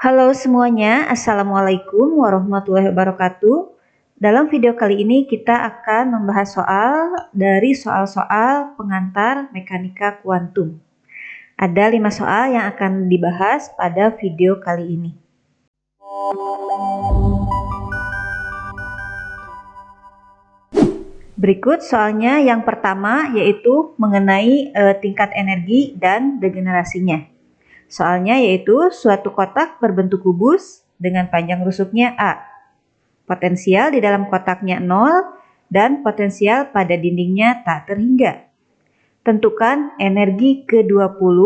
Halo semuanya, Assalamualaikum warahmatullahi wabarakatuh. Dalam video kali ini kita akan membahas soal-soal pengantar mekanika kuantum. Ada 5 soal yang akan dibahas pada video kali ini. Berikut soalnya yang pertama yaitu mengenai tingkat energi dan degenerasinya. Soalnya yaitu suatu kotak berbentuk kubus dengan panjang rusuknya A. Potensial di dalam kotaknya 0 dan potensial pada dindingnya tak terhingga. Tentukan energi ke-20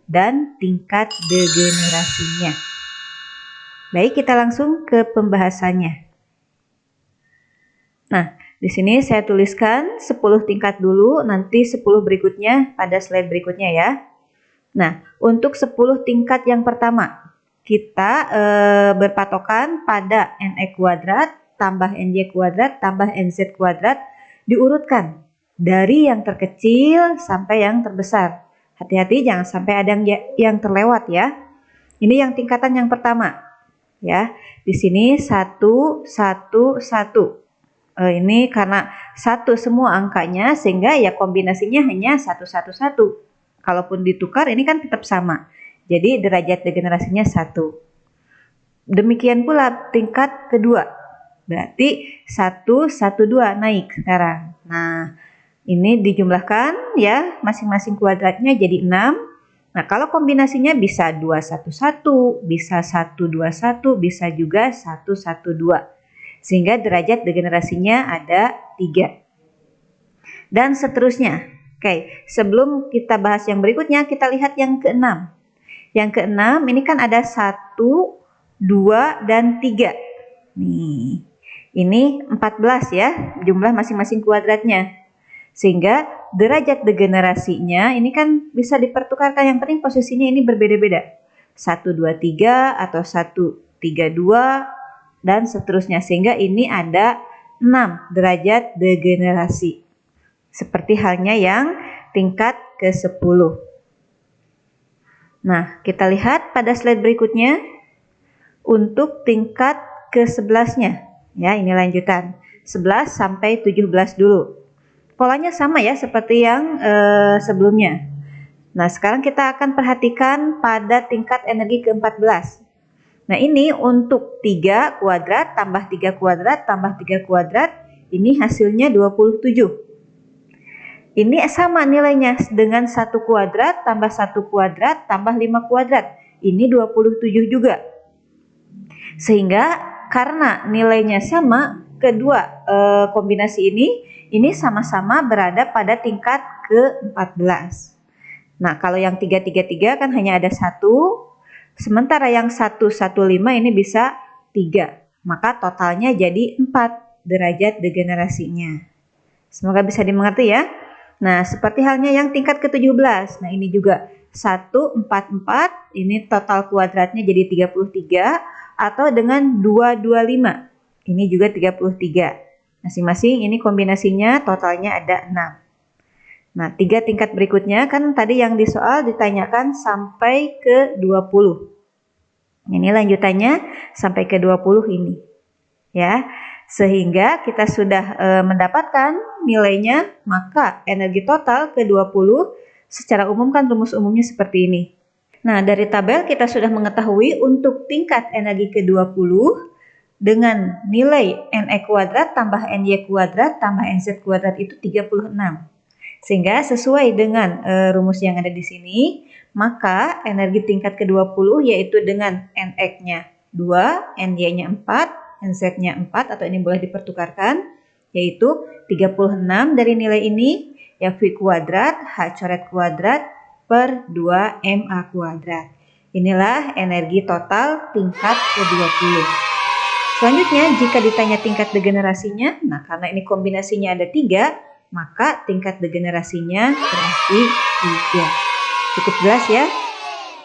dan tingkat degenerasinya. Baik, kita langsung ke pembahasannya. Nah, di sini saya tuliskan 10 tingkat dulu, nanti 10 berikutnya pada slide berikutnya ya. Nah, untuk 10 tingkat yang pertama, kita berpatokan pada NE kuadrat tambah NY kuadrat tambah NZ kuadrat diurutkan dari yang terkecil sampai yang terbesar. Hati-hati jangan sampai ada yang terlewat ya. Ini yang tingkatan yang pertama. Ya, di sini 1, 1, 1. Ini karena 1 semua angkanya sehingga ya kombinasinya hanya 1, 1, 1. Kalaupun ditukar ini kan tetap sama. Jadi derajat degenerasinya 1. Demikian pula tingkat kedua. Berarti 1, 1, 2 naik sekarang. Nah, ini dijumlahkan ya, masing-masing kuadratnya jadi 6. Nah, kalau kombinasinya bisa 2, 1, 1, bisa 1, 2, 1, bisa juga 1, 1, 2. Sehingga derajat degenerasinya ada 3. Dan seterusnya. Oke, sebelum kita bahas yang berikutnya, kita lihat yang ke-6. Yang ke-6 ini kan ada 1, 2, dan 3. Nih, ini 14 ya, jumlah masing-masing kuadratnya. Sehingga derajat degenerasinya ini kan bisa dipertukarkan, yang penting posisinya ini berbeda-beda. 1, 2, 3 atau 1, 3, 2 dan seterusnya. Sehingga ini ada 6 derajat degenerasi. Seperti halnya yang tingkat ke-10. Nah, kita lihat pada slide berikutnya untuk tingkat ke-11-nya. Ya, ini lanjutan. 11 sampai 17 dulu. Polanya sama ya seperti yang sebelumnya. Nah, sekarang kita akan perhatikan pada tingkat energi ke-14. Nah, ini untuk 3 kuadrat tambah 3 kuadrat tambah 3 kuadrat, ini hasilnya 27. Ini sama nilainya dengan 1 kuadrat tambah 1 kuadrat tambah 5 kuadrat. Ini 27 juga. Sehingga karena nilainya sama, kedua kombinasi ini sama-sama berada pada tingkat ke-14. Nah, kalau yang 3, 3, 3 kan hanya ada 1. Sementara yang 1, 1, 5 ini bisa 3. Maka totalnya jadi 4 derajat degenerasinya. Semoga bisa dimengerti ya. Nah, seperti halnya yang tingkat ke-17. Nah, ini juga 1, 4, 4. Ini total kuadratnya jadi 33. Atau dengan 2, 2, 5. Ini juga 33. Masing-masing ini kombinasinya totalnya ada 6. Nah, 3 tingkat berikutnya kan tadi yang di soal ditanyakan sampai ke 20. Ini lanjutannya sampai ke 20 ini. Ya. Sehingga kita sudah mendapatkan nilainya, maka energi total ke-20 secara umum kan rumus umumnya seperti ini. Nah, dari tabel kita sudah mengetahui untuk tingkat energi ke-20 dengan nilai NE kuadrat tambah NY kuadrat tambah NZ kuadrat itu 36. Sehingga sesuai dengan rumus yang ada di sini, maka energi tingkat ke-20 yaitu dengan NX-nya 2, NY-nya 4, NZ-nya 4 atau ini boleh dipertukarkan, yaitu 36 dari nilai ini ya V kuadrat H coret kuadrat per 2 MA kuadrat. Inilah energi total tingkat ke-20. Selanjutnya jika ditanya tingkat degenerasinya, nah karena ini kombinasinya ada 3, maka tingkat degenerasinya berarti 3. Cukup jelas ya?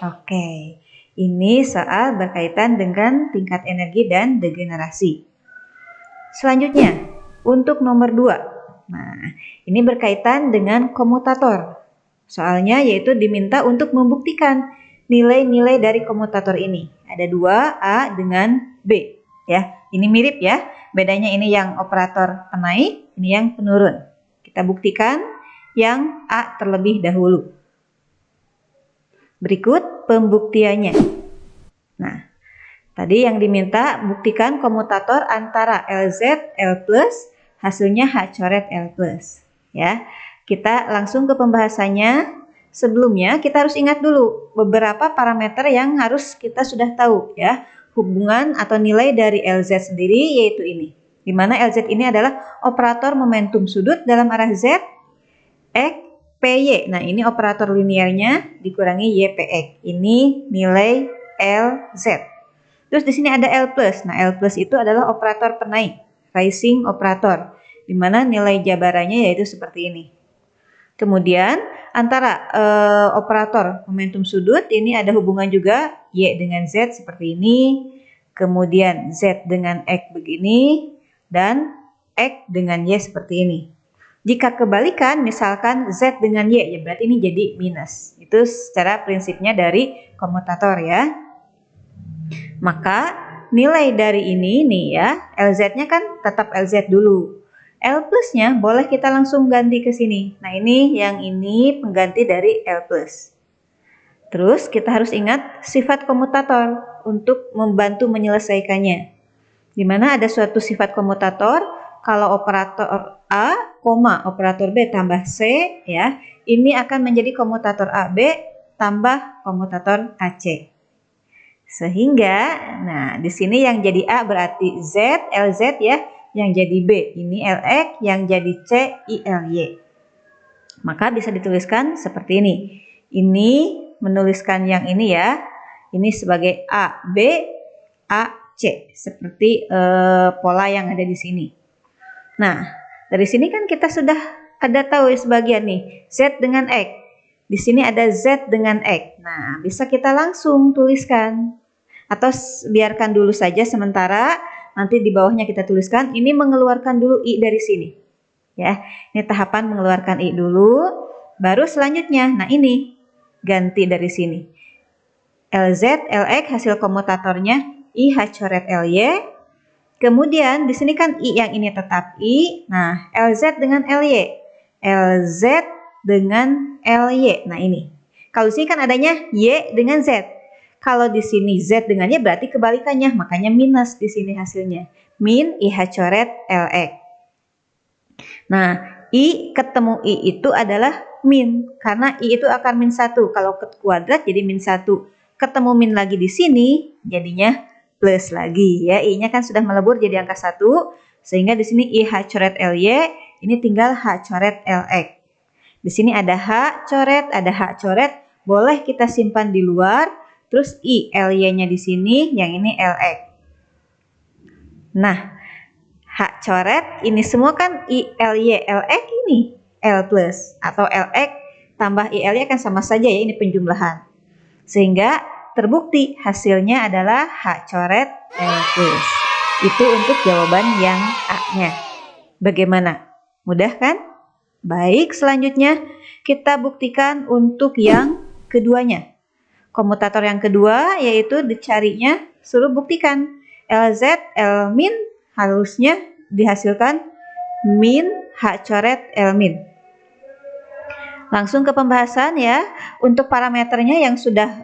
Oke. Ini soal berkaitan dengan tingkat energi dan degenerasi. Selanjutnya, untuk nomor 2. Nah, ini berkaitan dengan komutator. Soalnya yaitu diminta untuk membuktikan nilai-nilai dari komutator ini. Ada dua, A dengan B. Ya, ini mirip ya. Bedanya ini yang operator penaik, ini yang penurun. Kita buktikan yang A terlebih dahulu. Berikut pembuktiannya. Nah, tadi yang diminta buktikan komutator antara LZ, L+, hasilnya H coret L+. Ya, kita langsung ke pembahasannya. Sebelumnya kita harus ingat dulu beberapa parameter yang harus kita sudah tahu ya. Hubungan atau nilai dari LZ sendiri yaitu ini. Di mana LZ ini adalah operator momentum sudut dalam arah Z, X, PY. Nah, ini operator linearnya dikurangi YPX. Ini nilai LZ. Terus di sini ada L+. Nah, L+ itu adalah operator penaik, rising operator, di mana nilai jabarannya yaitu seperti ini. Kemudian antara operator momentum sudut ini ada hubungan juga Y dengan Z seperti ini, kemudian Z dengan X begini, dan X dengan Y seperti ini. Jika kebalikan, misalkan Z dengan Y, ya berarti ini jadi minus. Itu secara prinsipnya dari komutator ya. Maka nilai dari ini nih ya, LZ-nya kan tetap LZ dulu. L plusnya boleh kita langsung ganti ke sini. Nah, ini yang ini pengganti dari L plus. Terus kita harus ingat sifat komutator untuk membantu menyelesaikannya. Di mana ada suatu sifat komutator, kalau operator A, operator B tambah C, ya, ini akan menjadi komutator AB tambah komutator AC. Sehingga, nah di sini yang jadi A berarti Z, LZ ya, yang jadi B ini LX, yang jadi C ILY. Maka bisa dituliskan seperti ini. Ini menuliskan yang ini ya. Ini sebagai A, B, A, C. Seperti pola yang ada di sini. Nah, dari sini kan kita sudah ada tahu sebagian nih. Z dengan X. Di sini ada Z dengan X. Nah, bisa kita langsung tuliskan. Atau biarkan dulu saja sementara. Nanti di bawahnya kita tuliskan, ini mengeluarkan dulu I dari sini. Ya, ini tahapan mengeluarkan I dulu, baru selanjutnya, nah ini, ganti dari sini. LZ, LX hasil komutatornya, I H coret LY, kemudian di sini kan I yang ini tetap I, nah LZ dengan LY, LZ dengan LY, nah ini. Kalau di sini kan adanya Y dengan Z. Kalau di sini Z dengan Y berarti kebalikannya, makanya minus di sini hasilnya. Min IH coret LX. Nah, I ketemu I itu adalah min, karena I itu akar min 1. Kalau ke kuadrat jadi min 1. Ketemu min lagi di sini, jadinya plus lagi. Ya, I-nya kan sudah melebur jadi angka 1, sehingga di sini IH coret LY, ini tinggal H coret LX. Di sini ada H coret, ada H coret, boleh kita simpan di luar. Terus I, LY-nya di sini, yang ini LX. Nah, H coret, ini semua kan I, LY, LX ini L plus. Atau LX tambah I, LY kan sama saja ya, ini penjumlahan. Sehingga terbukti hasilnya adalah H coret L plus. Itu untuk jawaban yang A-nya. Bagaimana? Mudah kan? Baik, selanjutnya kita buktikan untuk yang keduanya. Komutator yang kedua yaitu dicarinya, suruh buktikan LZ, L min harusnya dihasilkan min H coret L min. Langsung ke pembahasan ya. Untuk parameternya yang sudah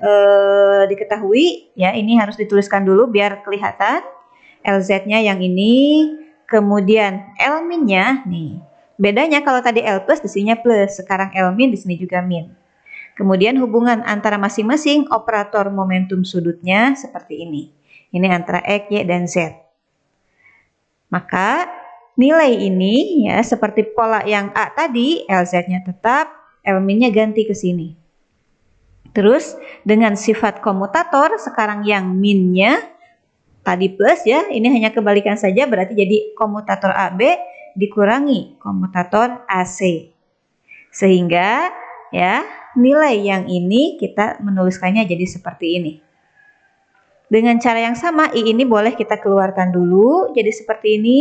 diketahui ya, ini harus dituliskan dulu biar kelihatan. LZ-nya yang ini, kemudian L min-nya nih. Bedanya kalau tadi L plus di sini plus, sekarang L min di sini juga min. Kemudian hubungan antara masing-masing operator momentum sudutnya seperti ini. Ini antara X, Y, dan Z. Maka nilai ini ya seperti pola yang A tadi, LZ-nya tetap, L min-nya ganti ke sini. Terus dengan sifat komutator, sekarang yang min-nya tadi plus ya, ini hanya kebalikan saja, berarti jadi komutator AB dikurangi komutator AC. Sehingga ya nilai yang ini kita menuliskannya jadi seperti ini. Dengan cara yang sama, I ini boleh kita keluarkan dulu jadi seperti ini.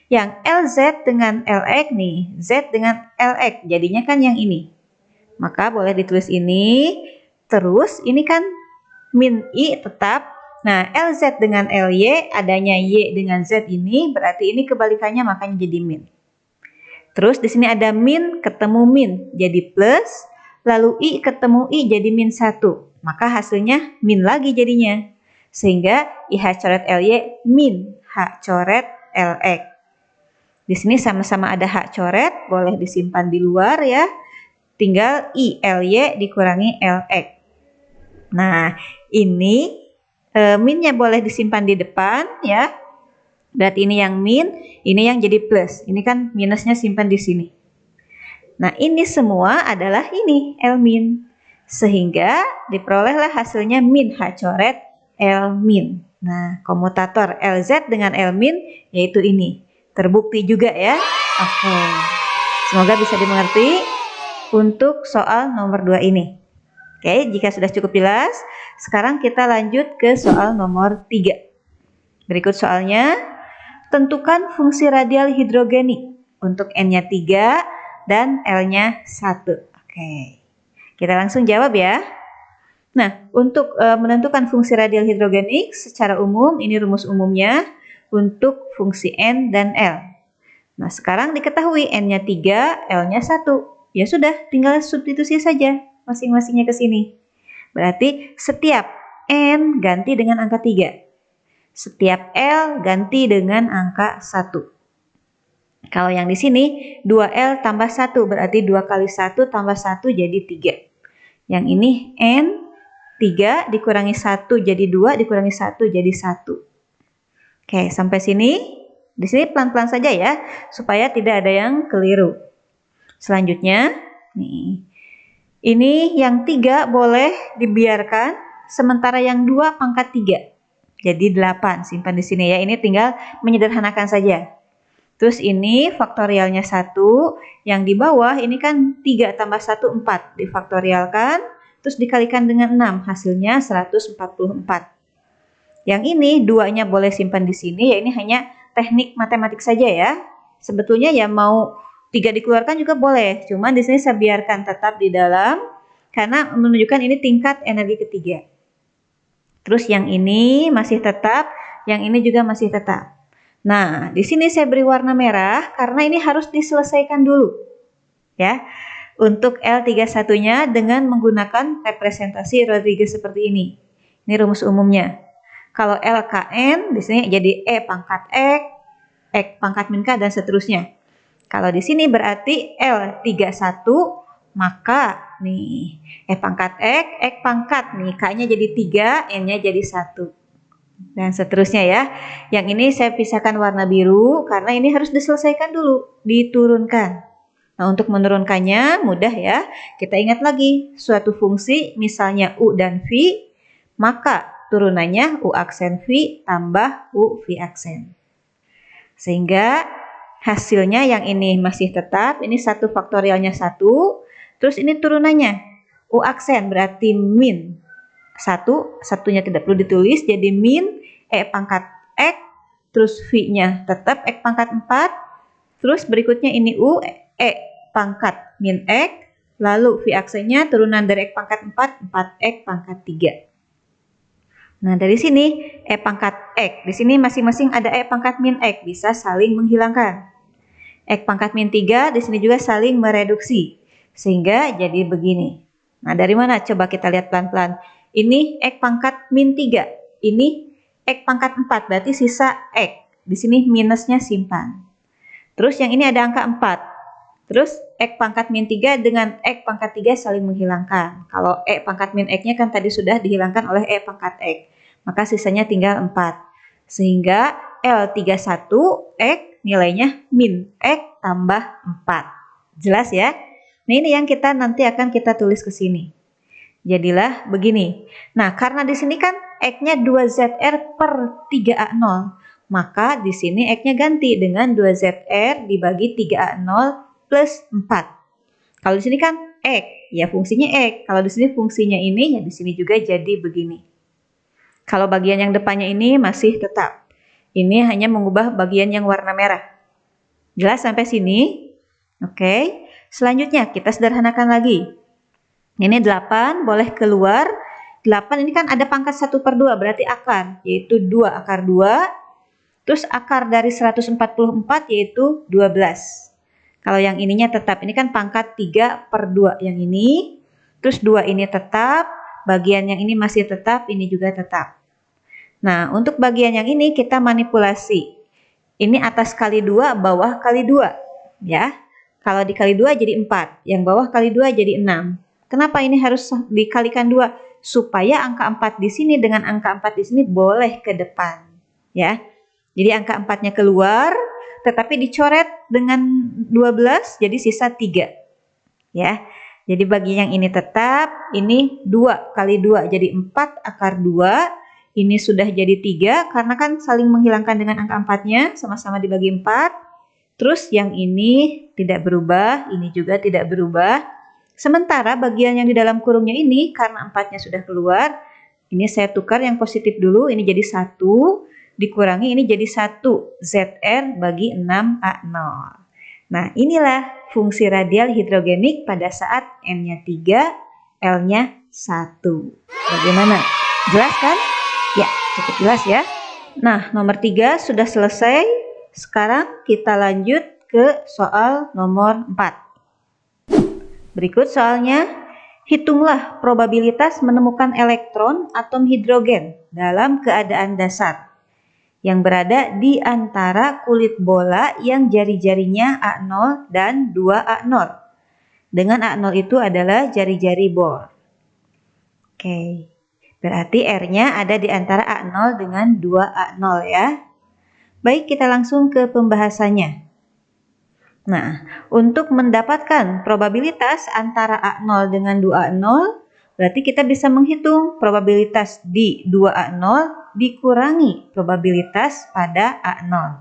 Yang LZ dengan LX nih, Z dengan LX jadinya kan yang ini. Maka boleh ditulis ini. Terus ini kan min I tetap. Nah, LZ dengan LY, adanya Y dengan Z ini, berarti ini kebalikannya makanya jadi min. Terus di sini ada min ketemu min, jadi plus. Lalu I ketemu I jadi min 1. Maka hasilnya min lagi jadinya. Sehingga IH coret LY min H coret LX. Di sini sama-sama ada H coret, boleh disimpan di luar ya. Tinggal I LY dikurangi LX. Nah, ini minnya boleh disimpan di depan ya. Berarti ini yang min, ini yang jadi plus. Ini kan minusnya simpan di sini. Nah, ini semua adalah ini L min. Sehingga diperolehlah hasilnya min H coret L min. Nah, komutator LZ dengan L min yaitu ini. Terbukti juga ya. Oke. Semoga bisa dimengerti untuk soal nomor 2 ini. Oke, jika sudah cukup jelas, sekarang kita lanjut ke soal nomor 3. Berikut soalnya, tentukan fungsi radial hidrogenik untuk N-nya 3 dan L-nya 1. Oke, kita langsung jawab ya. Nah, untuk menentukan fungsi radial hidrogenik secara umum, ini rumus umumnya untuk fungsi N dan L. Nah, sekarang diketahui N-nya 3, L-nya 1. Ya sudah, tinggal substitusi saja masing-masingnya ke sini. Berarti setiap N ganti dengan angka 3. Setiap L ganti dengan angka 1. Kalau yang di sini 2L tambah 1 berarti 2 kali 1 tambah 1 jadi 3. Yang ini N 3 dikurangi 1 jadi 2 dikurangi 1 jadi 1. Oke, sampai sini. Di sini pelan-pelan saja ya supaya tidak ada yang keliru. Selanjutnya nih. Ini yang 3 boleh dibiarkan, sementara yang 2 pangkat 3. Jadi 8, simpan di sini ya. Ini tinggal menyederhanakan saja. Terus ini faktorialnya 1, yang di bawah ini kan 3 tambah 1, 4. Difaktorialkan, terus dikalikan dengan 6, hasilnya 144. Yang ini 2-nya boleh simpan di sini, ya ini hanya teknik matematik saja ya. Sebetulnya ya mau 3 dikeluarkan juga boleh, cuman di sini saya biarkan tetap di dalam karena menunjukkan ini tingkat energi ketiga. Terus yang ini masih tetap, yang ini juga masih tetap. Nah, di sini saya beri warna merah karena ini harus diselesaikan dulu. Ya. Untuk L31-nya dengan menggunakan representasi Rodriguez seperti ini. Ini rumus umumnya. Kalau LKN di sini jadi E pangkat X, X pangkat min K dan seterusnya. Kalau di sini berarti L31, maka nih E pangkat X, X pangkat nih K-nya jadi 3, N-nya jadi 1. Dan seterusnya ya. Yang ini saya pisahkan warna biru karena ini harus diselesaikan dulu, diturunkan. Nah, untuk menurunkannya mudah ya. Kita ingat lagi, suatu fungsi misalnya U dan V, maka turunannya U aksen V tambah U V aksen. Sehingga hasilnya yang ini masih tetap, ini 1 faktorialnya 1, terus ini turunannya U aksen berarti min 1, satunya tidak perlu ditulis, jadi min E pangkat X, terus V-nya tetap X pangkat 4, terus berikutnya ini U, E pangkat min X, lalu V aksennya turunan dari X pangkat 4, 4X pangkat 3. Nah, dari sini E pangkat X, di sini masing-masing ada E pangkat min X, bisa saling menghilangkan. X pangkat min 3, di sini juga saling mereduksi, sehingga jadi begini. Nah, dari mana? Coba kita lihat pelan-pelan. Ini X pangkat min 3, ini X pangkat 4, berarti sisa X. Di sini minusnya simpan. Terus yang ini ada angka 4. Terus X pangkat min 3 dengan X pangkat 3 saling menghilangkan. Kalau E pangkat min X-nya kan tadi sudah dihilangkan oleh E pangkat X. Maka sisanya tinggal 4. Sehingga L31X nilainya min X tambah 4. Jelas ya? Nah, ini yang kita nanti akan kita tulis ke sini. Jadilah begini. Nah, karena di sini kan X-nya 2ZR per 3A0. Maka di sini X-nya ganti dengan 2ZR dibagi 3A0 plus 4. Kalau di sini kan X, ya fungsinya X. Kalau di sini fungsinya ini, ya di sini juga jadi begini. Kalau bagian yang depannya ini masih tetap. Ini hanya mengubah bagian yang warna merah. Jelas sampai sini? Oke. Selanjutnya kita sederhanakan lagi. Ini 8 boleh keluar. 8 ini kan ada pangkat 1/2, berarti akar, yaitu 2 akar 2. Terus akar dari 144 yaitu 12. Kalau yang ininya tetap, ini kan pangkat 3/2 yang ini. Terus 2 ini tetap, bagian yang ini masih tetap, ini juga tetap. Nah, untuk bagian yang ini kita manipulasi. Ini atas kali 2, bawah kali 2. Ya. Kalau dikali 2 jadi 4. Yang bawah kali 2 jadi 6. Kenapa ini harus dikalikan 2? Supaya angka 4 di sini dengan angka 4 di sini boleh ke depan. Ya. Jadi angka 4-nya keluar, tetapi dicoret dengan 12, jadi sisa 3. Ya. Jadi bagi yang ini tetap, ini 2 kali 2 jadi 4 akar 2. Ini sudah jadi 3 karena kan saling menghilangkan dengan angka 4-nya, sama-sama dibagi 4. Terus yang ini tidak berubah, ini juga tidak berubah. Sementara bagian yang di dalam kurungnya ini karena 4-nya sudah keluar, ini saya tukar yang positif dulu, ini jadi 1, dikurangi ini jadi 1 ZR bagi 6A0. Nah, inilah fungsi radial hidrogenik pada saat N-nya 3, L-nya 1. Bagaimana? Jelas kan? Ya, cukup jelas ya. Nah, nomor 3 sudah selesai. Sekarang kita lanjut ke soal nomor 4. Berikut soalnya, hitunglah probabilitas menemukan elektron atom hidrogen dalam keadaan dasar yang berada di antara kulit bola yang jari-jarinya A0 dan 2A0. Dengan A0 itu adalah jari-jari Bohr. Oke. Berarti R-nya ada di antara A0 dengan 2A0 ya. Baik, kita langsung ke pembahasannya. Nah, untuk mendapatkan probabilitas antara A0 dengan 2A0, berarti kita bisa menghitung probabilitas di 2A0 dikurangi probabilitas pada A0.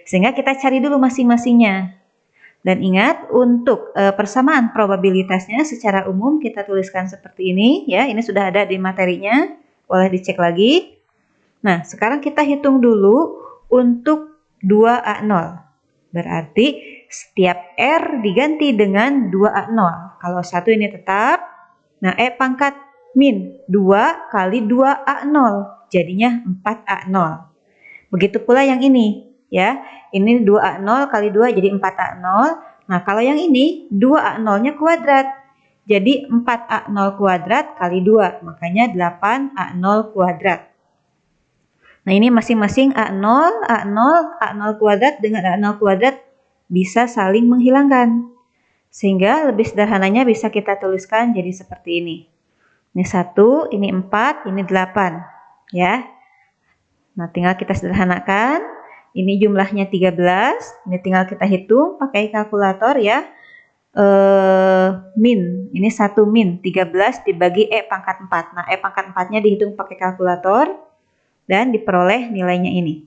Sehingga kita cari dulu masing-masingnya. Dan ingat, untuk persamaan probabilitasnya secara umum kita tuliskan seperti ini ya. Ini sudah ada di materinya, boleh dicek lagi. Nah, sekarang kita hitung dulu untuk 2A0. Berarti setiap R diganti dengan 2A0. Kalau 1 ini tetap, nah E pangkat min 2 kali 2A0, jadinya 4A0. Begitu pula yang ini ya. Ini 2A0 kali 2 jadi 4A0. Nah, kalau yang ini 2A0-nya kuadrat. Jadi 4A0 kuadrat kali 2, makanya 8A0 kuadrat. Nah, ini masing-masing A0, A0, A0 kuadrat dengan A0 kuadrat bisa saling menghilangkan. Sehingga lebih sederhananya bisa kita tuliskan jadi seperti ini. Ini 1, ini 4, ini 8. Ya. Nah, tinggal kita sederhanakan. Ini jumlahnya 13. Ini tinggal kita hitung pakai kalkulator ya. Min. Ini 1 min. 13 dibagi E pangkat 4. Nah, E pangkat 4-nya dihitung pakai kalkulator. Dan diperoleh nilainya ini.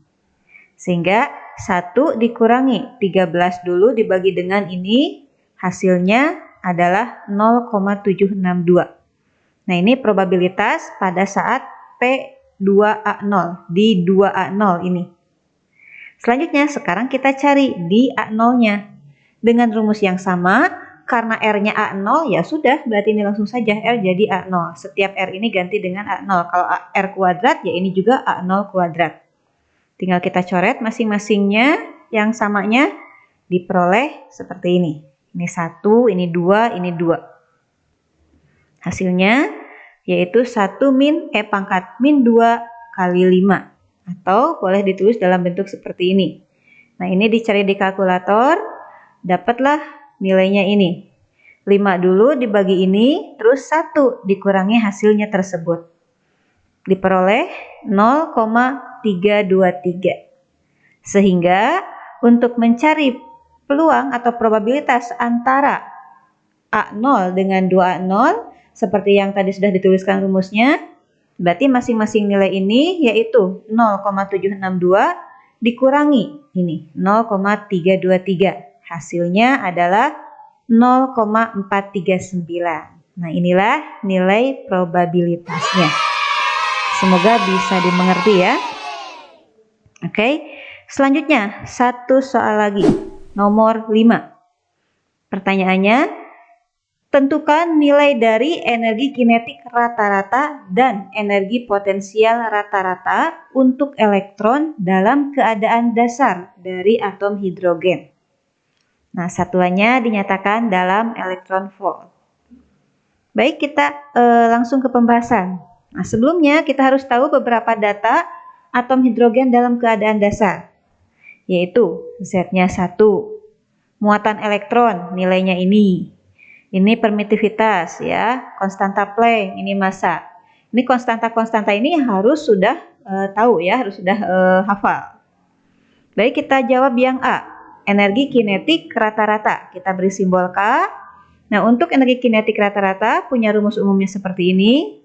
Sehingga 1 dikurangi 13 dulu dibagi dengan ini. Hasilnya adalah 0,762. Nah, ini probabilitas pada saat P2A0. Di 2A0 ini. Selanjutnya, sekarang kita cari di A0-nya. Dengan rumus yang sama, karena R-nya A0, ya sudah, berarti ini langsung saja R jadi A0. Setiap R ini ganti dengan A0. Kalau R kuadrat, ya ini juga A0 kuadrat. Tinggal kita coret masing-masingnya, yang samanya diperoleh seperti ini. Ini 1, ini 2, ini 2. Hasilnya, yaitu 1 min E pangkat min 2 kali 5. Atau boleh ditulis dalam bentuk seperti ini. Nah, ini dicari di kalkulator, dapatlah nilainya ini. 5 dulu dibagi ini, terus 1 dikurangi hasilnya tersebut. Diperoleh 0,323. Sehingga untuk mencari peluang atau probabilitas antara A0 dengan 2A0, seperti yang tadi sudah dituliskan rumusnya, berarti masing-masing nilai ini yaitu 0,762 dikurangi ini 0,323. Hasilnya adalah 0,439. Nah, inilah nilai probabilitasnya. Semoga bisa dimengerti ya. Oke, selanjutnya satu soal lagi. Nomor 5. Pertanyaannya, Tentukan nilai dari energi kinetik rata-rata dan energi potensial rata-rata untuk elektron dalam keadaan dasar dari atom hidrogen. Nah, satuannya dinyatakan dalam elektron volt. Baik, kita langsung ke pembahasan. Nah, sebelumnya kita harus tahu beberapa data atom hidrogen dalam keadaan dasar, yaitu Z-nya 1, muatan elektron nilainya ini. Ini permitivitas ya, konstanta Planck, ini massa. Ini konstanta-konstanta ini harus sudah tahu ya, harus sudah hafal. Baik, kita jawab yang A. Energi kinetik rata-rata. Kita beri simbol K. Nah, untuk energi kinetik rata-rata punya rumus umumnya seperti ini.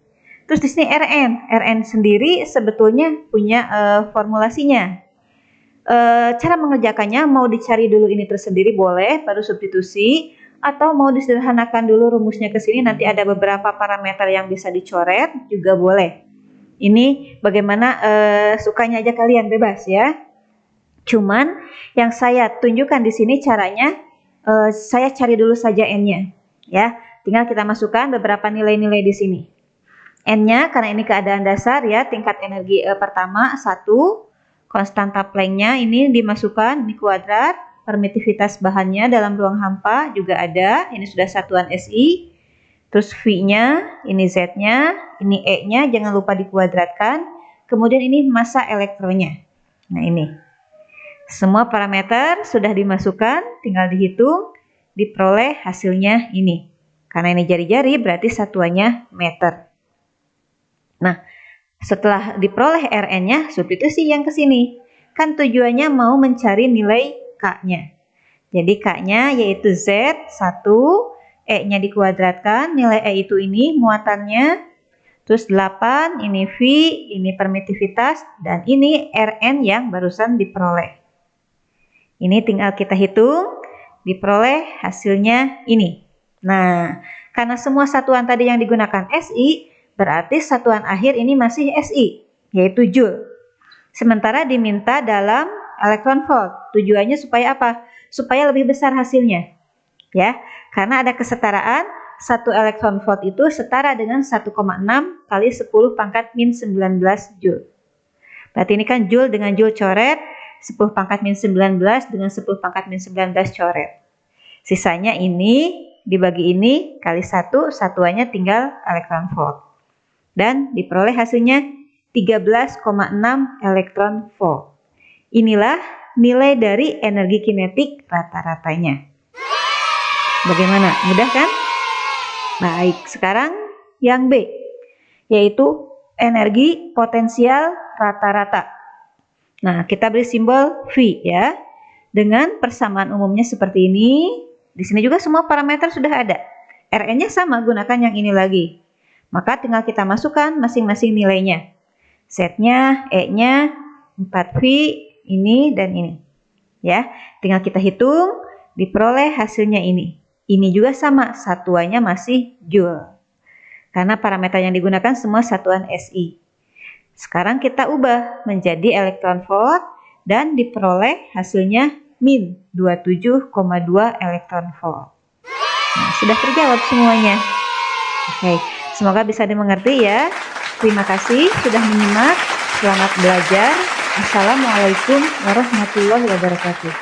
Terus di sini Rn. Rn sendiri sebetulnya punya formulasinya. Cara mengerjakannya mau dicari dulu ini tersendiri boleh, baru substitusi. Atau mau disederhanakan dulu rumusnya ke sini, nanti ada beberapa parameter yang bisa dicoret juga boleh. Ini bagaimana sukanya aja kalian, bebas ya. Cuman yang saya tunjukkan di sini caranya, saya cari dulu saja N-nya ya. Tinggal kita masukkan beberapa nilai-nilai di sini. N-nya karena ini keadaan dasar ya, tingkat energi pertama 1, konstanta Planck-nya ini dimasukkan di kuadrat. Permitivitas bahannya dalam ruang hampa juga ada, ini sudah satuan SI. Terus V-nya, ini Z-nya, ini E-nya jangan lupa dikuadratkan. Kemudian ini massa elektronnya. Nah, ini. Semua parameter sudah dimasukkan, tinggal dihitung, diperoleh hasilnya ini. Karena ini jari-jari berarti satuannya meter. Nah, setelah diperoleh Rn-nya, substitusi yang ke sini. Kan tujuannya mau mencari nilai K-nya. Jadi K-nya yaitu Z1, E-nya dikuadratkan, nilai E itu ini muatannya, terus 8, ini V, ini permitivitas, dan ini Rn yang barusan diperoleh. Ini tinggal kita hitung, diperoleh hasilnya ini. Nah, karena semua satuan tadi yang digunakan SI, berarti satuan akhir ini masih SI, yaitu Joule. Sementara diminta dalam elektron volt. Tujuannya supaya apa? Supaya lebih besar hasilnya. Ya, karena ada kesetaraan 1 elektron volt itu setara dengan 1,6 kali 10 pangkat min 19 Joule. Berarti ini kan Joule dengan Joule coret, 10 pangkat min 19 dengan 10 pangkat min 19 coret. Sisanya ini dibagi ini kali 1, satuannya tinggal elektron volt. Dan diperoleh hasilnya 13,6 elektron volt. Inilah nilai dari energi kinetik rata-ratanya. Bagaimana? Mudah kan? Baik, sekarang yang B, yaitu energi potensial rata-rata. Nah, kita beri simbol V ya. Dengan persamaan umumnya seperti ini. Di sini juga semua parameter sudah ada. Rn-nya sama, gunakan yang ini lagi. Maka tinggal kita masukkan masing-masing nilainya. Z-nya, E-nya, 4V, ini dan ini. Ya, tinggal kita hitung, diperoleh hasilnya ini. Ini juga sama, satuannya masih Joule. Karena parameter yang digunakan semua satuan SI. Sekarang kita ubah menjadi elektron volt dan diperoleh hasilnya min 27,2 elektron volt. Nah, sudah terjawab semuanya. Oke, semoga bisa dimengerti ya. Terima kasih sudah menyimak. Selamat belajar. Assalamualaikum warahmatullahi wabarakatuh.